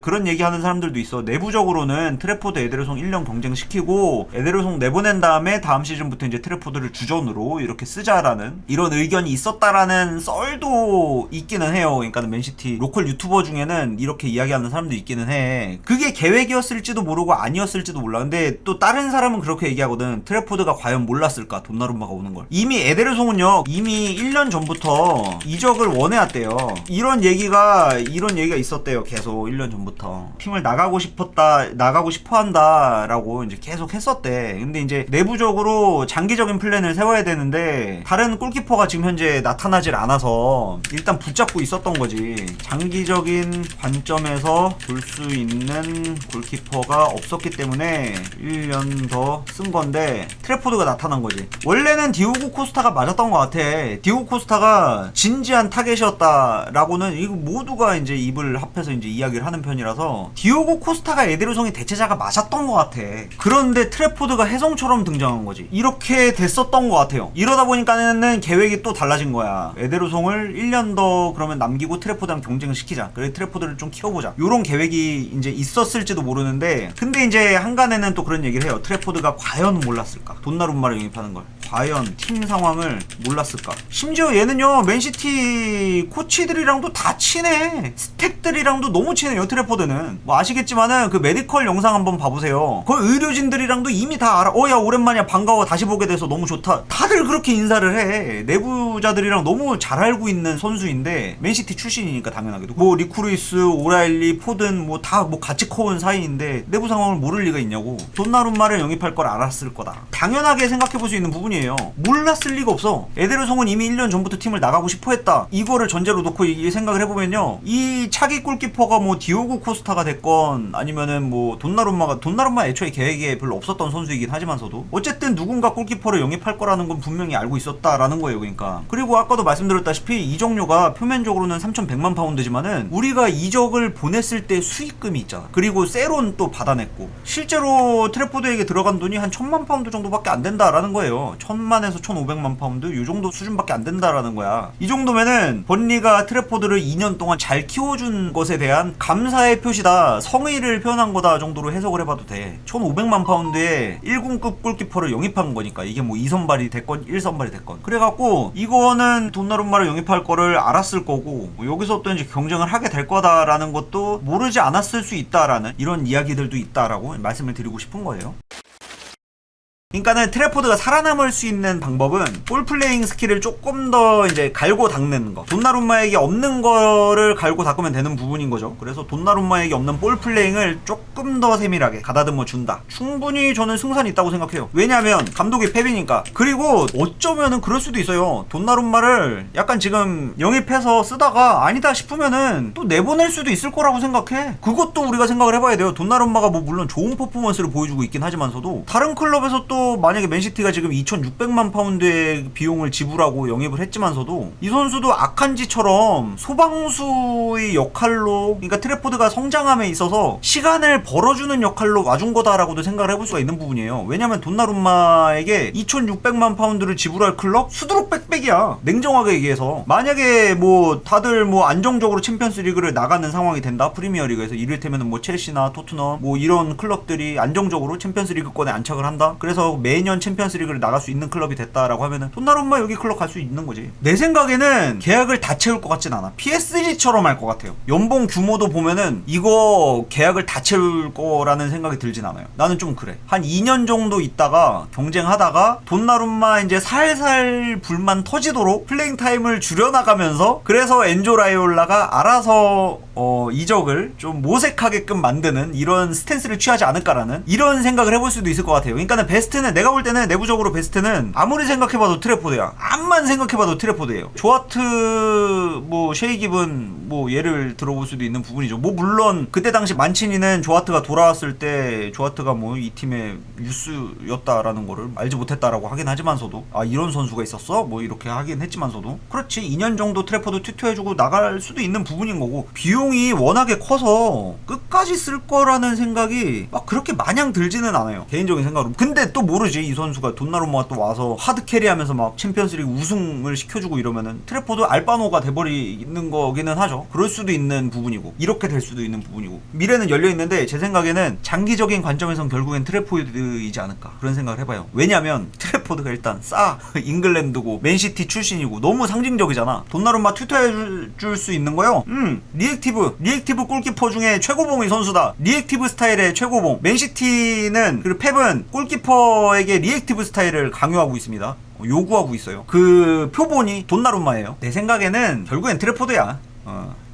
그런 얘기하는 사람들도 있어. 내부적으로는 트래포드 에데르송 1년 경쟁시키고 에데르송 내보낸 다음에 다음 시즌부터 이제 트래포드를 주전으로 이렇게 쓰자라는 이런 의견이 있었다라는 썰도 있기는 해요. 그러니까 맨시티 로컬 유튜버 중에는 이렇게 이야기하는 사람도 있기는 해. 그게 계획이었을지도 모르고 아니었을지도 몰라. 근데 또 다른 사람은 그렇게 얘기하거든. 트래포드가 과연 몰랐을까? 돈나룸마가 오는 걸. 이미 에데르송은요, 이미 1년 전부터 이적을 원해왔대요. 이런 얘기가 있었대요. 계속 1년 전부터. 팀을 나가고 싶어 한다라고 이제 계속 했었대. 근데 이제 내부적으로 장기적인 플랜을 세워야 되는데 다른 골키퍼가 지금 현재 나타나질 않아서 일단 붙잡고 있었던 거지. 장기적인 관점에서 볼 수 있는 골키퍼가 없었기 때문에 1년 더 쓴 건데 트래포드가 나타난 거지. 원래는 디오고 코스타가 맞았던 것 같아. 디오고 코스타가 진지한 타겟이었다라고는 이거 모두가 이제 입을 합해서 이제 이야기를 하는 편이라서 디오고 코스타가 에데르송의 대체자가 맞았던 것 같아. 그런데 트래포드가 혜성처럼 등장한 거지. 이렇게 됐었던 것 같아요. 이러다 보니까는 계획이 또 달라진 거야. 에데르송을 1년 더 그러면 남기고 트래포드랑 경쟁을 시키자. 그래 트래포드를 좀 키워보자. 요런 계획이 이제 있었을지도 모르는데 근데 이제 한간에는 또 그런 얘기를 해요. 트래포드가 과연 몰랐을까? 돈나룸마를 영입하는 걸. 과연 팀 상황을 몰랐을까? 심지어 얘는요 맨시티 코치들이랑도 다 친해. 스택들이랑도 너무 친해요. 트래포드는 뭐 아시겠지만은 그 메디컬 영상 한번 봐보세요. 그 의료진들이랑도 이미 다 알아. 야 오랜만이야 반가워 다시 보게 돼서 너무 좋다. 다들 그렇게 인사를 해. 내부자들이랑 너무 잘 알고 있는 선수인데 맨시티 출신이니까 당연하게도 뭐 리쿠르이스, 오라일리, 포든 뭐 다 뭐 같이 커온 사이인데 내부 상황을 모를 리가 있냐고. 돈나룸마를 영입할 걸 알았을 거다. 당연하게 생각해볼 수 있는 부분이에요. 몰랐을 리가 없어. 에데르송은 이미 1년 전부터 팀을 나가고 싶어 했다. 이거를 전제로 놓고 이 생각을 해보면요. 이 차기 골키퍼가 뭐 디오고 코스타가 됐건 아니면은 뭐 돈나룸마 애초에 계획에 별로 없었던 선수이긴 하지만서도 어쨌든 누군가 골키퍼를 영입할 거라는 건 분명히 알고 있었다라는 거예요. 그러니까. 그리고 아까도 말씀드렸다시피 이적료가 표면적으로는 3,100만 파운드지만은 우리가 이적을 보냈을 때 수익금이 있잖아. 그리고 세론 또 받아냈고 실제로 트래포드에게 들어간 돈이 한 1,000만 파운드 정도밖에 안 된다라는 거예요. 1,000만에서 1,500만 파운드 이 정도 수준밖에 안 된다라는 거야. 이 정도면은 번리가 트래포드를 2년 동안 잘 키워준 것에 대한 감사의 표시다, 성의를 표현한 거다 정도로 해석을 해봐도 돼. 1,500만 파운드에 1군급 골키퍼를 영입한 거니까 이게 뭐 2선발이 됐건 1선발이 됐건 그래갖고 이거는 돈나룸마를 영입할 거를 알았을 거고 뭐 여기서 또 이제 경쟁을 하게 될 거다라는 것도 모르지 않았을 수 있다라는 이런 이야기들도 있다라고 말씀을 드리고 싶은 거예요. 그러니까는 트래포드가 살아남을 수 있는 방법은 볼플레잉 스킬을 조금 더 이제 갈고 닦는 거. 돈나룸마에게 없는 거를 갈고 닦으면 되는 부분인 거죠. 그래서 돈나룸마에게 없는 볼플레잉을 조금 더 세밀하게 가다듬어 준다. 충분히 저는 승산이 있다고 생각해요. 왜냐하면 감독이 펩이니까. 그리고 어쩌면은 그럴 수도 있어요. 돈나룸마를 약간 지금 영입해서 쓰다가 아니다 싶으면은 또 내보낼 수도 있을 거라고 생각해. 그것도 우리가 생각을 해봐야 돼요. 돈나룸마가 뭐 물론 좋은 퍼포먼스를 보여주고 있긴 하지만서도 다른 클럽에서 또 만약에 맨시티가 지금 2,600만 파운드의 비용을 지불하고 영입을 했지만서도 이 선수도 아칸지처럼 소방수의 역할로 그러니까 트래포드가 성장함에 있어서 시간을 벌어주는 역할로 와준 거다라고도 생각을 해볼 수가 있는 부분이에요. 왜냐면 돈나룸마에게 2,600만 파운드를 지불할 클럽 수두룩 빽빽이야. 냉정하게 얘기해서 만약에 뭐 다들 뭐 안정적으로 챔피언스 리그를 나가는 상황이 된다. 프리미어 리그에서 이를테면 뭐 첼시나 토트넘 뭐 이런 클럽들이 안정적으로 챔피언스 리그권에 안착을 한다. 그래서 매년 챔피언스 리그를 나갈 수 있는 클럽이 됐다라고 하면은 돈나룸마 여기 클럽 갈 수 있는 거지. 내 생각에는 계약을 다 채울 것 같진 않아. PSG처럼 할 것 같아요. 연봉 규모도 보면은 이거 계약을 다 채울 거라는 생각이 들진 않아요. 나는 좀 그래. 한 2년 정도 있다가 경쟁하다가 돈나룸마 이제 살살 불만 터지도록 플레잉 타임을 줄여나가면서 그래서 엔조 라이올라가 알아서 이적을 좀 모색하게끔 만드는 이런 스탠스를 취하지 않을까라는 이런 생각을 해볼 수도 있을 것 같아요. 그러니까는 베스트는 내가 볼 때는 내부적으로 베스트는 아무리 생각해봐도 트래포드야. 암만 생각해봐도 트래포드예요. 조하트 뭐 쉐이 기분 뭐 예를 들어볼 수도 있는 부분이죠. 뭐 물론 그때 당시 만치니는 조하트가 돌아왔을 때 조하트가 뭐 이 팀의 유스였다라는 거를 알지 못했다라고 하긴 하지만서도 아 이런 선수가 있었어? 뭐 이렇게 하긴 했지만서도 그렇지 2년 정도 트래포드 튜토해주고 나갈 수도 있는 부분인 거고 비용이 워낙에 커서 끝까지 쓸 거라는 생각이 막 그렇게 마냥 들지는 않아요. 개인적인 생각으로. 근데 또 모르지 이 선수가 돈나루마가 또 와서 하드캐리하면서 막 챔피언스리그 우승을 시켜주고 이러면은 트래포드 알바노가 돼버리는 거기는 하죠. 그럴 수도 있는 부분이고 이렇게 될 수도 있는 부분이고 미래는 열려있는데 제 생각에는 장기적인 관점에선 결국엔 트래포드이지 않을까 그런 생각을 해봐요. 왜냐면 트래포드가 일단 싸 잉글랜드고 맨시티 출신이고 너무 상징적이잖아. 돈나루마 투자해줄 수 있는 거요. 리액티브 골키퍼 중에 최고봉의 선수다. 리액티브 스타일의 최고봉. 맨시티는 그리고 펩은 골키퍼에게 리액티브 스타일을 강요하고 있습니다. 요구하고 있어요. 그 표본이 돈나루마예요. 내 생각에는 결국엔 트래포드야.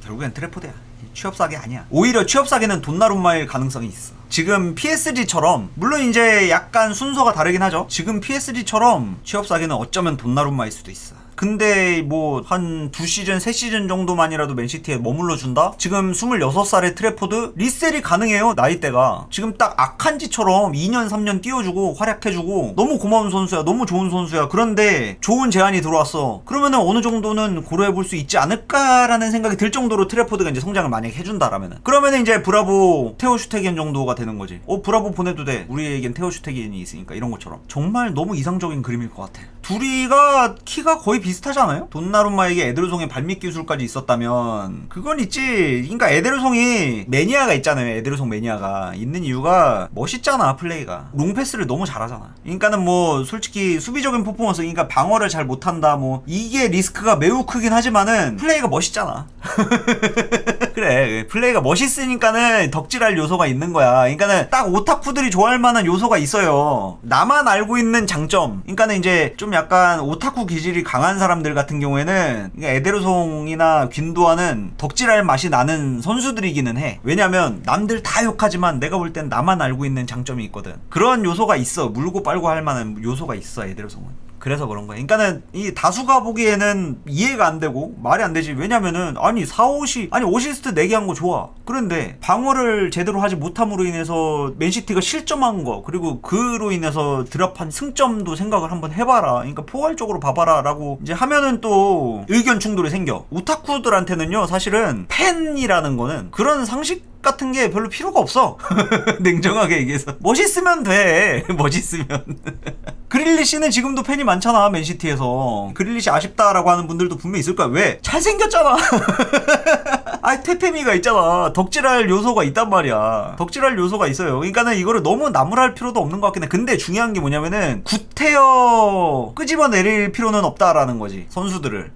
결국엔 트래포드야. 취업 사기 아니야. 오히려 취업 사기는 돈나루마일 가능성이 있어. 지금 PSG처럼 물론 이제 약간 순서가 다르긴 하죠. 지금 PSG처럼 취업 사기는 어쩌면 돈나루마일 수도 있어. 근데 뭐 한 2시즌 3시즌 정도만이라도 맨시티에 머물러 준다? 지금 26살의 트래포드 리셀이 가능해요. 나이대가 지금 딱 아칸지처럼 2년 3년 띄워주고 활약해주고 너무 고마운 선수야. 너무 좋은 선수야. 그런데 좋은 제안이 들어왔어. 그러면은 어느 정도는 고려해볼 수 있지 않을까라는 생각이 들 정도로 트래포드가 이제 성장을 만약에 해준다라면은 그러면은 이제 브라보 테오 슈테겐 정도가 되는 거지. 브라보 보내도 돼. 우리에겐 테오 슈테겐이 있으니까. 이런 것처럼 정말 너무 이상적인 그림일 것 같아. 둘이가 키가 거의 비슷하지 않아요? 돈나루마에게 에데르송의 발밑 기술까지 있었다면 그건 있지. 그러니까 에데르송이 매니아가 있잖아요. 에데르송 매니아가 있는 이유가 멋있잖아. 플레이가 롱패스를 너무 잘하잖아. 그러니까는 뭐 솔직히 수비적인 퍼포먼스 그러니까 방어를 잘 못한다 뭐 이게 리스크가 매우 크긴 하지만은 플레이가 멋있잖아. 그래 플레이가 멋있으니까는 덕질할 요소가 있는 거야. 그러니까는 딱 오타쿠들이 좋아할 만한 요소가 있어요. 나만 알고 있는 장점. 그러니까는 이제 좀 약간 오타쿠 기질이 강한 사람들 같은 경우에는 그러니까 에데르송이나 귄도아는 덕질할 맛이 나는 선수들이기는 해. 왜냐면 남들 다 욕하지만 내가 볼 땐 나만 알고 있는 장점이 있거든. 그런 요소가 있어. 물고 빨고 할 만한 요소가 있어 에데르송은. 그래서 그런 거야. 그러니까는 이 다수가 보기에는 이해가 안 되고 말이 안 되지. 왜냐면은 아니 4-5시 아니 어시스트 4개 한 거 좋아. 그런데 방어를 제대로 하지 못함으로 인해서 맨시티가 실점한 거 그리고 그로 인해서 드랍한 승점도 생각을 한번 해봐라. 그러니까 포괄적으로 봐봐라 라고 이제 하면은 또 의견 충돌이 생겨. 오타쿠들한테는요 사실은 팬이라는 거는 그런 상식 같은 게 별로 필요가 없어. 냉정하게 얘기해서 멋있으면 돼. 멋있으면. 그릴리시는 지금도 팬이 많잖아. 맨시티에서. 그릴리시 아쉽다라고 하는 분들도 분명히 있을 거야. 왜? 잘생겼잖아. 아이 테페미가 있잖아. 덕질할 요소가 있단 말이야. 덕질할 요소가 있어요. 그러니까는 이거를 너무 나무랄 필요도 없는 것 같긴 해. 근데 중요한 게 뭐냐면은 굿테어 끄집어내릴 필요는 없다라는 거지. 선수들을.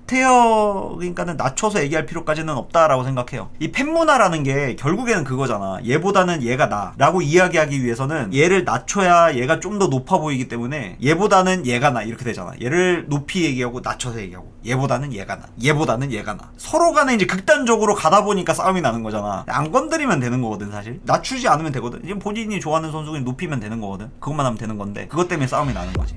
그러니까는 낮춰서 얘기할 필요까지는 없다라고 생각해요. 이 팬문화라는 게 결국에는 그거잖아. 얘보다는 얘가 나 라고 이야기하기 위해서는 얘를 낮춰야 얘가 좀 더 높아 보이기 때문에 얘보다는 얘가 나 이렇게 되잖아. 얘를 높이 얘기하고 낮춰서 얘기하고 얘보다는 얘가 나 얘보다는 얘가 나 서로 간에 이제 극단적으로 가다 보니까 싸움이 나는 거잖아. 안 건드리면 되는 거거든. 사실 낮추지 않으면 되거든. 지금 본인이 좋아하는 선수가 높이면 되는 거거든. 그것만 하면 되는 건데 그것 때문에 싸움이 나는 거지.